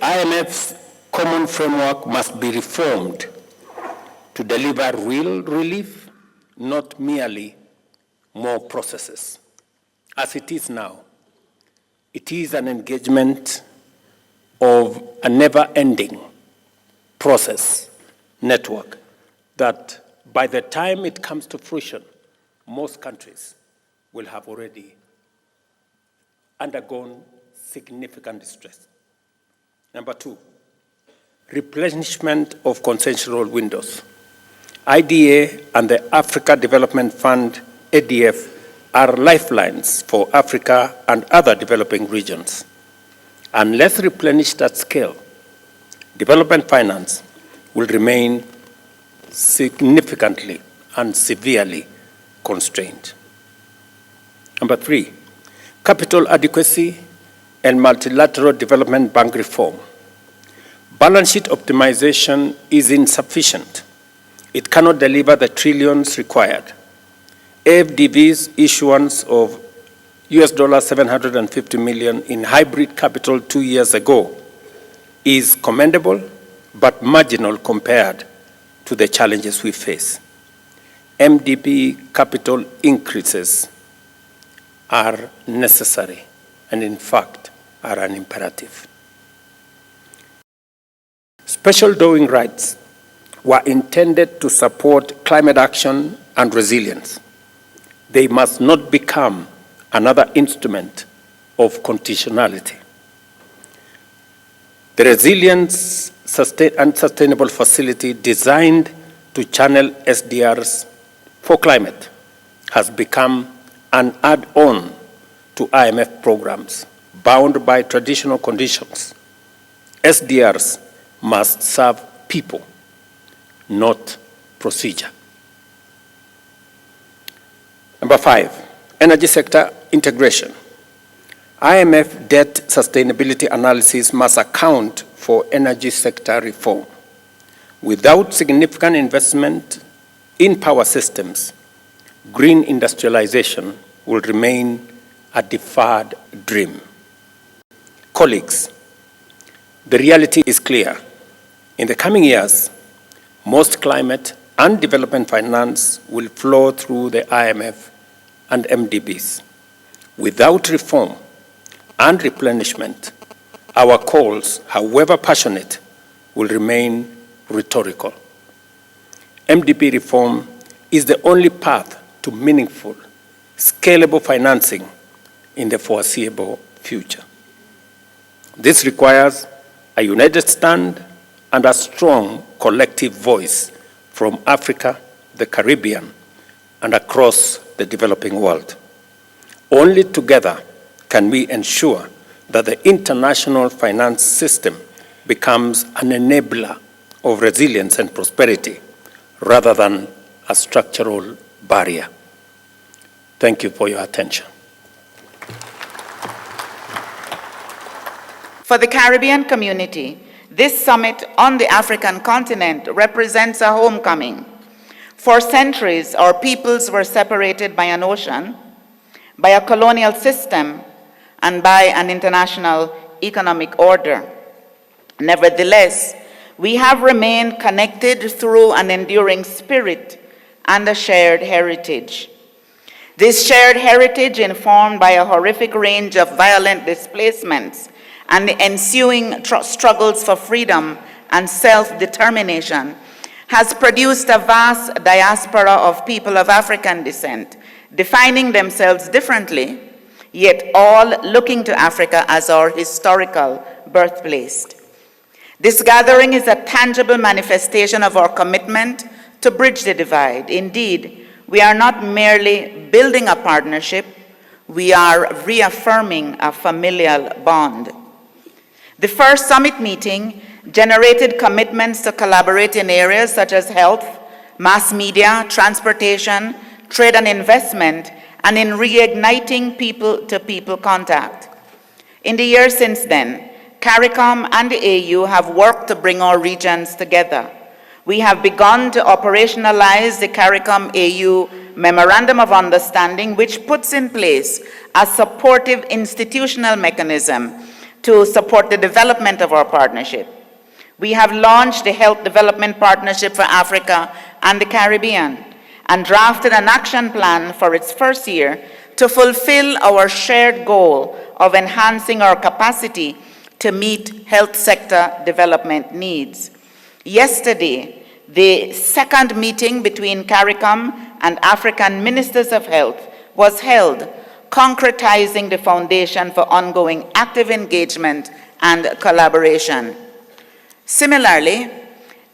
IMF's common framework must be reformed to deliver real relief, not merely more processes. As it is now, it is an engagement of a never-ending process network that by the time it comes to fruition, most countries will have already undergone significant distress. Number two, replenishment of consensual windows. IDA and the Africa Development Fund, ADF, are lifelines for Africa and other developing regions. Unless replenished at scale, development finance will remain significantly and severely constrained. Number three, capital adequacy and multilateral development bank reform. Balance sheet optimization is insufficient. It cannot deliver the trillions required. AFDB's issuance of US $750 million in hybrid capital 2 years ago is commendable, but marginal compared to the challenges we face. MDB capital increases are necessary and, in fact, are an imperative. Special drawing rights were intended to support climate action and resilience. They must not become another instrument of conditionality. The Resilience and Sustainable Facility designed to channel SDRs for climate has become an add-on to IMF programs bound by traditional conditions. SDRs must serve people, not procedure. Number five, energy sector integration. IMF debt sustainability analysis must account for energy sector reform. Without significant investment in power systems, green industrialization will remain a deferred dream. Colleagues, the reality is clear. In the coming years, most climate and development finance will flow through the IMF and MDBs. Without reform and replenishment, our calls, however passionate, will remain rhetorical. MDB reform is the only path to meaningful, scalable financing in the foreseeable future. This requires a united stand and a strong collective voice from Africa, the Caribbean, and across the developing world. Only together can we ensure that the international finance system becomes an enabler of resilience and prosperity rather than a structural barrier. Thank you for your attention. For the Caribbean community, this summit on the African continent represents a homecoming. For centuries, our peoples were separated by an ocean, by a colonial system, and by an international economic order. Nevertheless, we have remained connected through an enduring spirit and a shared heritage. This shared heritage, informed by a horrific range of violent displacements and the ensuing struggles for freedom and self-determination, has produced a vast diaspora of people of African descent, defining themselves differently, yet all looking to Africa as our historical birthplace. This gathering is a tangible manifestation of our commitment to bridge the divide. Indeed, we are not merely building a partnership, we are reaffirming a familial bond. The first summit meeting generated commitments to collaborate in areas such as health, mass media, transportation, trade and investment, and in reigniting people-to-people contact. In the years since then, CARICOM and the AU have worked to bring our regions together. We have begun to operationalize the CARICOM-AU Memorandum of Understanding, which puts in place a supportive institutional mechanism to support the development of our partnership. We have launched the Health Development Partnership for Africa and the Caribbean and drafted an action plan for its first year to fulfill our shared goal of enhancing our capacity to meet health sector development needs. Yesterday, the second meeting between CARICOM and African Ministers of Health was held, concretizing the foundation for ongoing active engagement and collaboration. Similarly,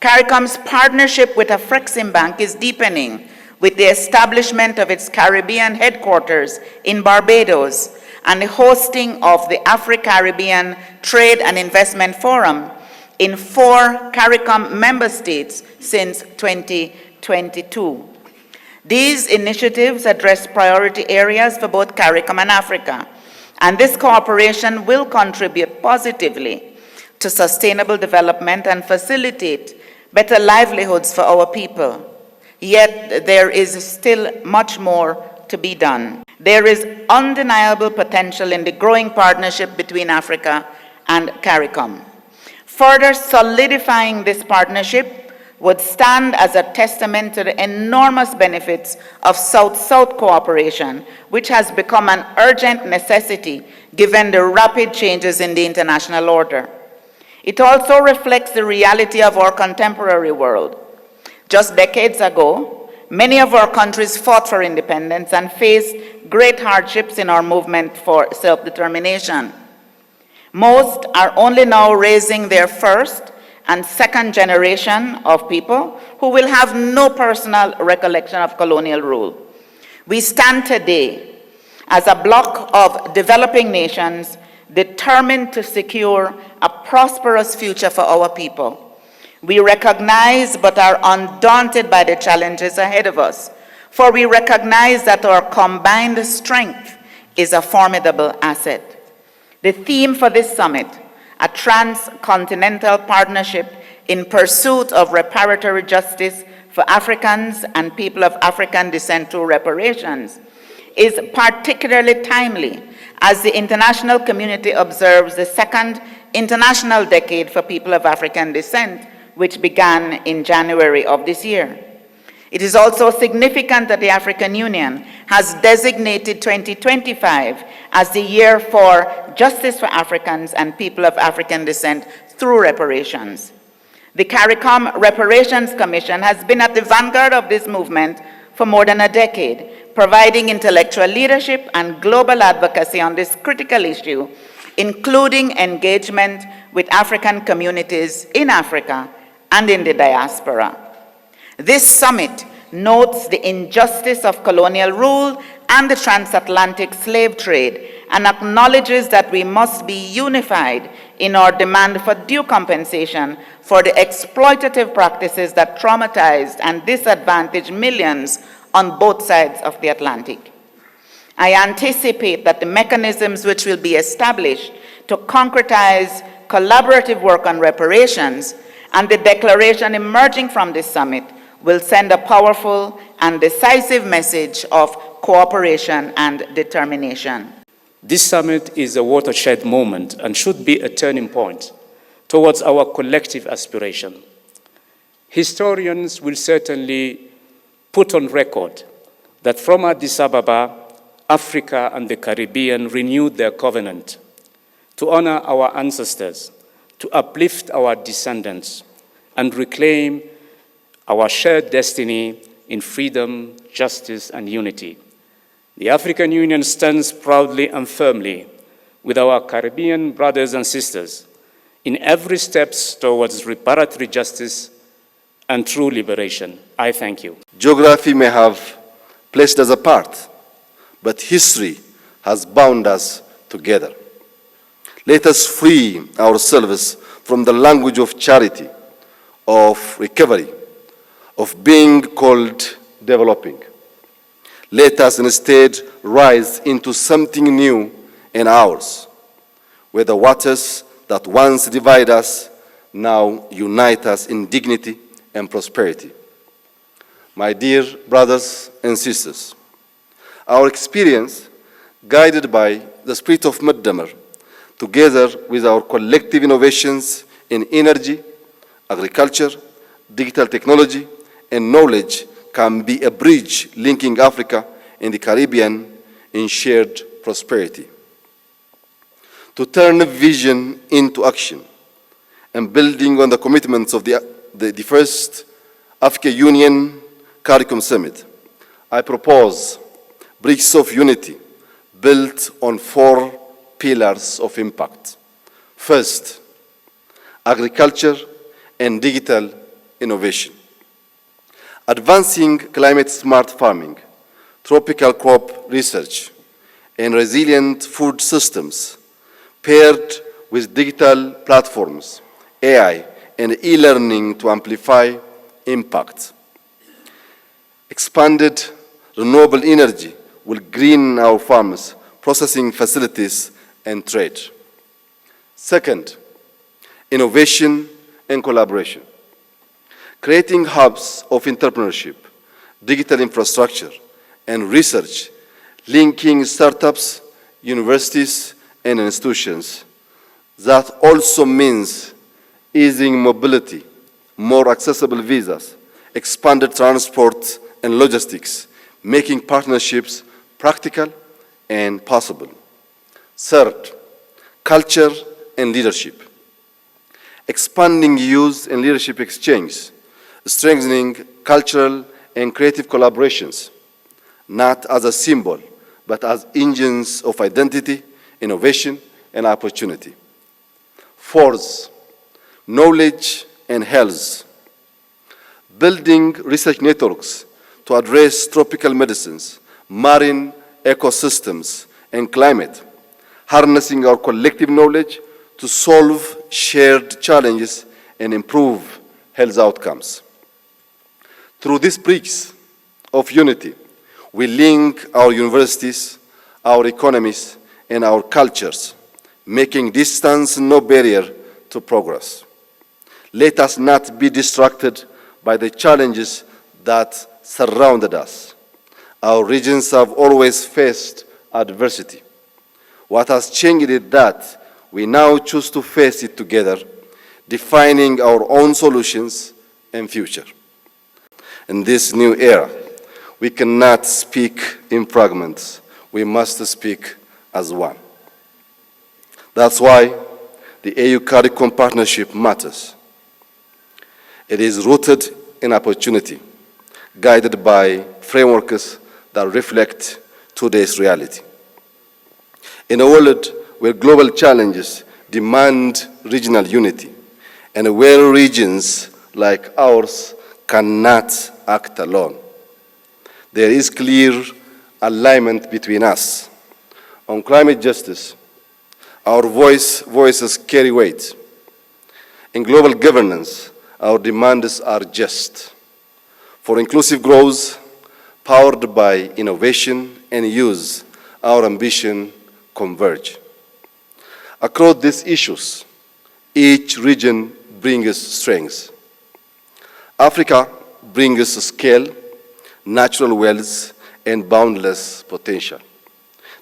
CARICOM's partnership with Afreximbank is deepening with the establishment of its Caribbean headquarters in Barbados and the hosting of the Afro-Caribbean Trade and Investment Forum in 4 CARICOM member states since 2022. These initiatives address priority areas for both CARICOM and Africa, and this cooperation will contribute positively to sustainable development and facilitate better livelihoods for our people. Yet there is still much more to be done. There is undeniable potential in the growing partnership between Africa and CARICOM. Further solidifying this partnership would stand as a testament to the enormous benefits of South-South cooperation, which has become an urgent necessity given the rapid changes in the international order. It also reflects the reality of our contemporary world. Just decades ago, many of our countries fought for independence and faced great hardships in our movement for self-determination. Most are only now raising their first and second generation of people who will have no personal recollection of colonial rule. We stand today as a bloc of developing nations determined to secure a prosperous future for our people. We recognize but are undaunted by the challenges ahead of us, for we recognize that our combined strength is a formidable asset. The theme for this summit, a transcontinental partnership in pursuit of reparatory justice for Africans and people of African descent through reparations, is particularly timely as the international community observes the second International Decade for People of African Descent, which began in January of this year. It is also significant that the African Union has designated 2025 as the year for justice for Africans and people of African descent through reparations. The CARICOM Reparations Commission has been at the vanguard of this movement for more than a decade, providing intellectual leadership and global advocacy on this critical issue, including engagement with African communities in Africa and in the diaspora. This summit notes the injustice of colonial rule and the transatlantic slave trade and acknowledges that we must be unified in our demand for due compensation for the exploitative practices that traumatized and disadvantaged millions on both sides of the Atlantic. I anticipate that the mechanisms which will be established to concretize collaborative work on reparations and the declaration emerging from this summit will send a powerful and decisive message of cooperation and determination. This summit is a watershed moment and should be a turning point towards our collective aspiration. Historians will certainly put on record that from Addis Ababa, Africa and the Caribbean renewed their covenant to honor our ancestors, to uplift our descendants, and reclaim our shared destiny in freedom, justice, and unity. The African Union stands proudly and firmly with our Caribbean brothers and sisters in every step towards reparatory justice and true liberation. I thank you. Geography may have placed us apart, but history has bound us together. Let us free ourselves from the language of charity, of recovery, of being called developing. Let us instead rise into something new and ours, where the waters that once divide us now unite us in dignity and prosperity. My dear brothers and sisters, our experience, guided by the spirit of Mutembei, together with our collective innovations in energy, agriculture, digital technology, and knowledge, can be a bridge linking Africa and the Caribbean in shared prosperity. To turn vision into action, and building on the commitments of the first Africa Union CARICOM Summit, I propose bricks of unity built on 4 pillars of impact. First, agriculture and digital innovation. Advancing climate-smart farming, tropical crop research, and resilient food systems paired with digital platforms, AI, and e-learning to amplify impact. Expanded renewable energy will green our farms, processing facilities, and trade. Second, innovation and collaboration. Creating hubs of entrepreneurship, digital infrastructure, and research, linking startups, universities, and institutions. That also means easing mobility, more accessible visas, expanded transport and logistics, making partnerships practical and possible. Third, culture and leadership. Expanding youth and leadership exchange, strengthening cultural and creative collaborations, not as a symbol, but as engines of identity, innovation, and opportunity. Fourth, knowledge and health. Building research networks to address tropical medicines, marine ecosystems, and climate, harnessing our collective knowledge to solve shared challenges and improve health outcomes. Through these bricks of unity, we link our universities, our economies, and our cultures, making distance no barrier to progress. Let us not be distracted by the challenges that surrounded us. Our regions have always faced adversity. What has changed is that we now choose to face it together, defining our own solutions and future. In this new era, we cannot speak in fragments. We must speak as one. That's why the AU CARICOM partnership matters. It is rooted in opportunity, guided by frameworks that reflect today's reality. In a world where global challenges demand regional unity, and where regions like ours cannot act alone, there is clear alignment between us. On climate justice, our voices carry weight. In global governance, our demands are just. For inclusive growth, powered by innovation and use, our ambition converge. Across these issues, each region brings strengths. Africa brings scale, natural wealth, and boundless potential.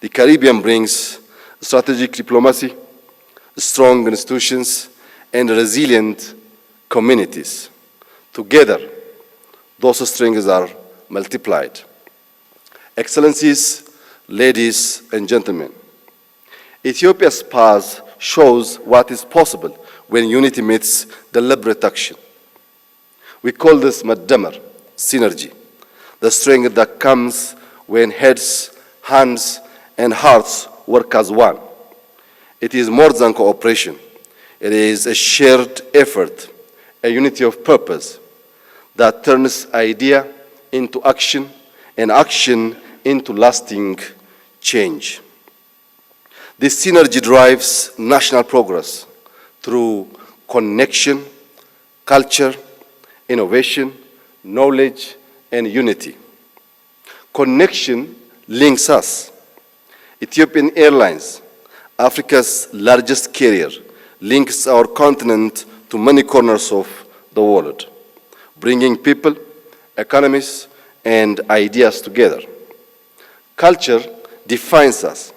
The Caribbean brings strategic diplomacy, strong institutions, and resilient communities. Together, those strengths are multiplied. Excellencies, ladies and gentlemen, Ethiopia's past shows what is possible when unity meets deliberate action. We call this Mutembei, synergy, the strength that comes when heads, hands, and hearts work as one. It is more than cooperation. It is a shared effort, a unity of purpose that turns idea into action and action into lasting change. This synergy drives national progress through connection, culture, innovation, knowledge, and unity. Connection links us. Ethiopian Airlines, Africa's largest carrier, links our continent to many corners of the world, bringing people, economies, and ideas together. Culture defines us.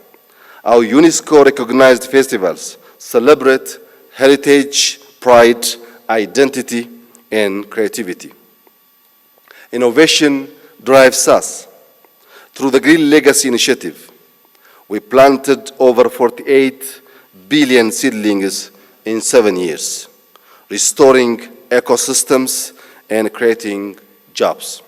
Our UNESCO-recognized festivals celebrate heritage, pride, identity, and creativity. Innovation drives us. Through the Green Legacy Initiative, we planted over 48 billion seedlings in 7 years, restoring ecosystems and creating jobs.